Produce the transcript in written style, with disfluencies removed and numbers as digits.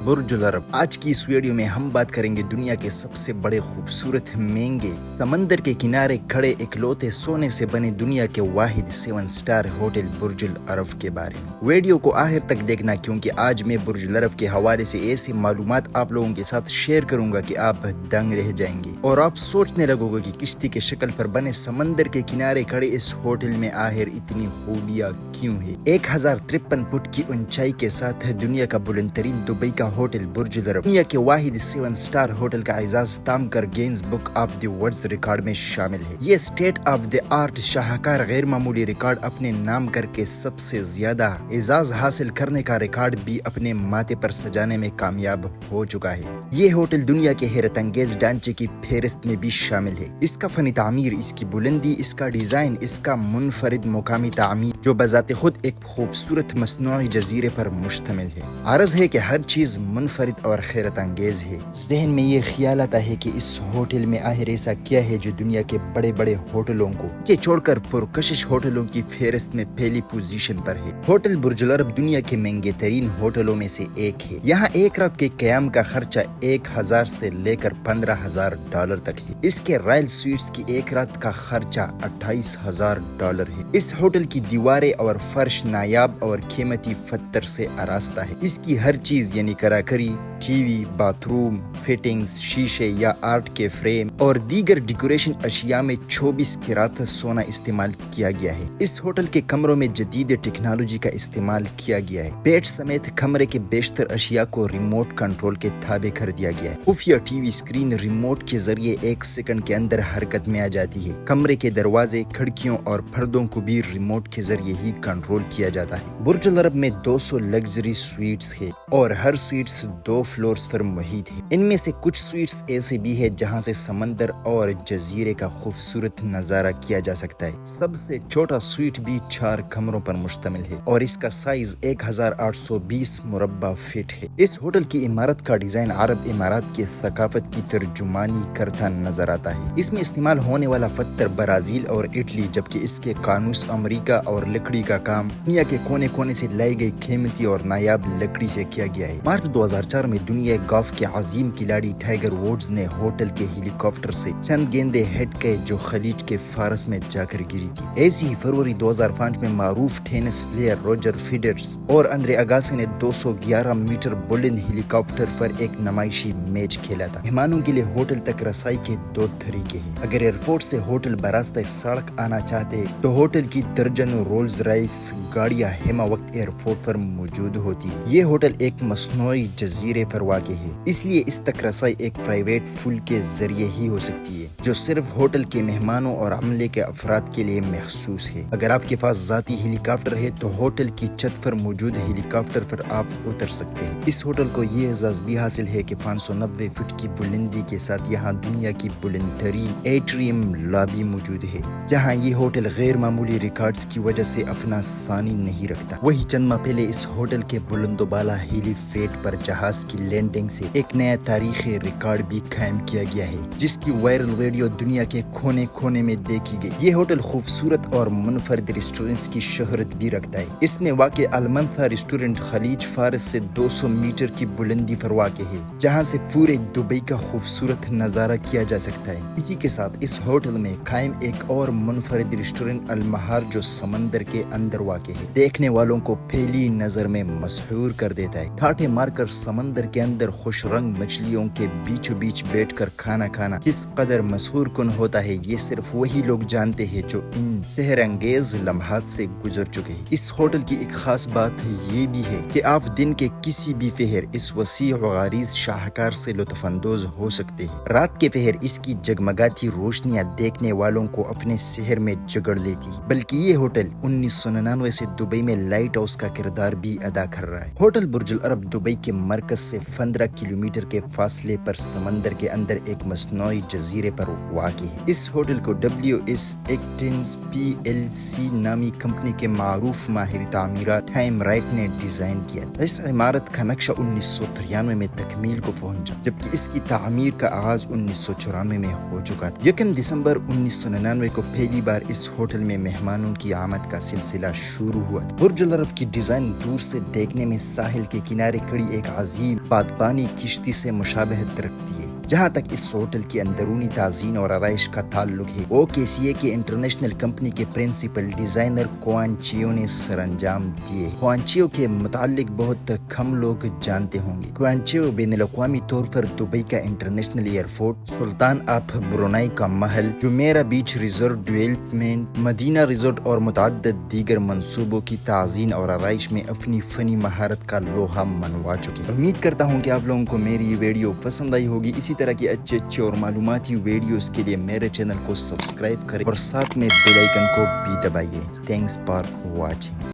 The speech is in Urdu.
برج العرب۔ آج کی اس ویڈیو میں ہم بات کریں گے دنیا کے سب سے بڑے خوبصورت مہنگے سمندر کے کنارے کھڑے اکلوتے سونے سے بنے دنیا کے واحد 7 سٹار ہوٹل برج العرب کے بارے میں۔ ویڈیو کو آخر تک دیکھنا کیونکہ آج میں برج العرب کے حوالے سے ایسی معلومات آپ لوگوں کے ساتھ شیئر کروں گا کہ آپ دنگ رہ جائیں گے اور آپ سوچنے لگو گے کہ کشتی کے شکل پر بنے سمندر کے کنارے کھڑے اس ہوٹل میں آخر اتنی خوبیاں کیوں ہے۔ 1053 فٹ کی اونچائی کے ساتھ دنیا کا بلند ترین دبئی کا ہوٹل برج العرب دنیا کے واحد 7 سٹار ہوٹل کا اعزاز تام کر gains book of the world record میں شامل ہے۔ یہ اسٹیٹ آف دی آرٹ شاہکار غیر معمولی ریکارڈ اپنے نام کر کے سب سے زیادہ اعزاز حاصل کرنے کا ریکارڈ بھی اپنے ماتھے پر سجانے میں کامیاب ہو چکا ہے۔ یہ ہوٹل دنیا کے حیرت انگیز ڈھانچے کی فہرست میں بھی شامل ہے۔ اس کا فنی تعمیر، اس کی بلندی، اس کا ڈیزائن، اس کا منفرد مقامی تعمیر جو بذات خود ایک خوبصورت مصنوعی جزیرے پر مشتمل ہے۔ عرض ہے کہ ہر چیز منفرد اور حیرت انگیز ہے۔ ذہن میں یہ خیال آتا ہے کہ اس ہوٹل میں آخر ایسا کیا ہے جو دنیا کے بڑے بڑے ہوٹلوں کو پیچھے چھوڑ کر پرکشش ہوٹلوں کی فہرست میں پہلی پوزیشن پر ہے۔ ہوٹل برج العرب دنیا کے مہنگے ترین ہوٹلوں میں سے ایک ہے۔ یہاں ایک رات کے قیام کا خرچہ 1000 سے لے کر $15,000 تک ہے۔ اس کے رائل سویٹس کی ایک رات کا خرچہ $28,000 ہے۔ اس ہوٹل کی دیواریں اور فرش نایاب اور قیمتی پتھر سے آراستہ ہے۔ اس کی ہر چیز یعنی crockery, T V, bath room fittings, شیشے یا آرٹ کے فریم اور دیگر ڈیکوریشن اشیاء میں 24 کیرات سونا استعمال کیا گیا ہے۔ اس ہوٹل کے کمروں میں جدید ٹیکنالوجی کا استعمال کیا گیا ہے۔ بیڈ سمیت کمرے کے بیشتر اشیاء کو ریموٹ کنٹرول کے تابع کر دیا گیا ہے۔ خفیہ ٹی وی اسکرین ریموٹ کے ذریعے 1 سیکنڈ کے اندر حرکت میں آ جاتی ہے۔ کمرے کے دروازے، کھڑکیوں اور پردوں کو بھی ریموٹ کے ذریعے ہی کنٹرول کیا جاتا ہے۔ برج العرب میں 200 لگژری سویٹس ہے اور ہر سویٹس 2 فلورز پر محیط ہے۔ ان میں سے کچھ سویٹس ایسے بھی ہے جہاں سے سمندر اور جزیرے کا خوبصورت نظارہ کیا جا سکتا ہے۔ سب سے چھوٹا سویٹ بھی 4 کمروں پر مشتمل ہے اور اس کا سائز 1820 مربع فٹ ہے۔ اس ہوٹل کی عمارت کا ڈیزائن عرب امارات کی ثقافت کی ترجمانی کرتا نظر آتا ہے۔ اس میں استعمال ہونے والا پتھر برازیل اور اٹلی جبکہ اس کے قانوس امریکہ اور لکڑی کا کام دنیا کے کونے کونے سے لائی گئی قیمتی اور نایاب لکڑی سے کیا گیا ہے۔ مارچ 2004 میں دنیا گولف کے عظیم کھلاڑی ٹائیگر ووڈز نے ہوٹل کے ہیلی کاپٹر سے چند گیندیں ہٹ گئے جو خلیج کے فارس میں جا کر گری تھی۔ ایسی ہی فروری 2005 میں معروف ٹینس پلیئر روجر فیڈررز اور اندرے اگاسی نے 211 میٹر بلند ہیلی کاپٹر پر ایک نمائشی میچ کھیلا تھا۔ مہمانوں کے لیے ہوٹل تک رسائی کے 2 طریقے ہیں۔ اگر ایئرپورٹ سے ہوٹل براستہ سڑک آنا چاہتے تو ہوٹل کی درجنوں رولز رائس گاڑیاں ہمہ وقت ایئرپورٹ پر موجود ہوتی ہے۔ یہ ہوٹل ایک مصنوعی جزیرے پر واقع ہے، اس لیے اس تک رسائی ایک پرائیویٹ فول کے ذریعے ہی ہو سکتی ہے جو صرف ہوٹل کے مہمانوں اور عملے کے افراد کے لیے مخصوص ہے۔ اگر آپ کے پاس ذاتی ہیلی کاپٹر ہے تو ہوٹل کی چھت پر موجود ہیلی کاپٹر پر آپ اتر سکتے ہیں۔ اس ہوٹل کو یہ اعزاز بھی حاصل ہے کہ 590 فٹ کی بلندی کے ساتھ یہاں دنیا کی بلند ترین ایٹریم لابی موجود ہے جہاں یہ ہوٹل غیر معمولی ریکارڈز کی وجہ سے اپنا ثانی نہیں رکھتا۔ وہی چند ماہ پہلے اس ہوٹل کے بلند و بالا ہیلی پیڈ پر جہاز کی لینڈنگ سے ایک نیا تاریخی ریکارڈ بھی قائم کیا گیا ہے جس کی وائرل ویڈیو دنیا کے کونے کونے میں دیکھی گئی۔ یہ ہوٹل خوبصورت اور منفرد ریسٹورنٹس کی شہرت بھی رکھتا ہے۔ اس میں واقع المنتھا ریسٹورنٹ خلیج فارس سے 200 میٹر کی بلندی پر واقع ہے جہاں سے پورے دبئی کا خوبصورت نظارہ کیا جا سکتا ہے۔ اسی کے ساتھ اس ہوٹل میں قائم ایک اور منفرد ریسٹورنٹ المہار جو سمندر کے اندر واقع ہے دیکھنے والوں کو پہلی نظر میں مسحور کر دیتا ہے۔ ٹھاٹھے مار کر سمندر کے اندر خوش رنگ مچھلیوں کے بیچوں بیچ بیٹھ کر کھانا کھانا کس قدر مسحور کن ہوتا ہے یہ صرف وہی لوگ جانتے ہیں جو ان سحر انگیز لمحات سے گزر چکے ہیں۔ اس ہوٹل کی ایک خاص بات یہ بھی ہے کہ آپ دن کے کسی بھی پہر اس وسیع و غریض شاہکار سے لطف اندوز ہو سکتے ہیں۔ رات کے پہر اس کی جگمگاتی روشنیاں دیکھنے والوں کو اپنے سحر میں جگڑ لیتی بلکہ یہ ہوٹل 1999 سے دبئی میں لائٹ ہاؤس کا کردار بھی ادا کر رہا ہے۔ ہوٹل برج العرب دبئی کے مرکز سے 15 کلومیٹر کے فاصلے پر سمندر کے اندر ایک مصنوعی جزیرے پر واقع ہے۔ اس ہوٹل کو WS ایکٹنز PLC نامی کمپنی کے معروف ماہر تعمیرات ٹائم رائٹ نے ڈیزائن کیا۔ اس عمارت کا نقشہ 1993 میں تکمیل کو پہنچا جبکہ اس کی تعمیر کا آغاز 1994 میں ہو چکا تھا۔ 1 دسمبر 1999 کو پہلی بار اس ہوٹل میں مہمانوں کی آمد کا سلسلہ شروع ہوا تھا۔ برج العرب کی ڈیزائن دور سے دیکھنے میں ساحل کے کنارے کھڑی ایک عظیم بادبانی کشتی سے مشابہت رکھتی ہے۔ جہاں تک اس ہوٹل کی اندرونی تزئین اور آرائش کا تعلق ہے، OKCA کے انٹرنیشنل کمپنی کے پرنسپل ڈیزائنر کوان چیو نے سر انجام دیے۔ کوان چیو کے متعلق بہت کم لوگ جانتے ہوں گے۔ کوان چیو بین الاقوامی طور پر دبئی کا international airport, Sultan of Brunei کا محل، جمیرہ بیچ ریزورٹ ڈیولپمنٹ، مدینہ ریزورٹ اور متعدد دیگر منصوبوں کی تزئین اور آرائش میں اپنی فنی مہارت کا لوہا منوا چکے۔ امید کرتا ہوں کہ آپ لوگوں کو میری یہ ویڈیو پسند آئی ہوگی۔ اسی طرح کی اچھے اور معلوماتی ویڈیوز کے لیے میرے چینل کو سبسکرائب کریں اور ساتھ میں بیل آئیکن کو بھی دبائیے۔ Thanks for watching.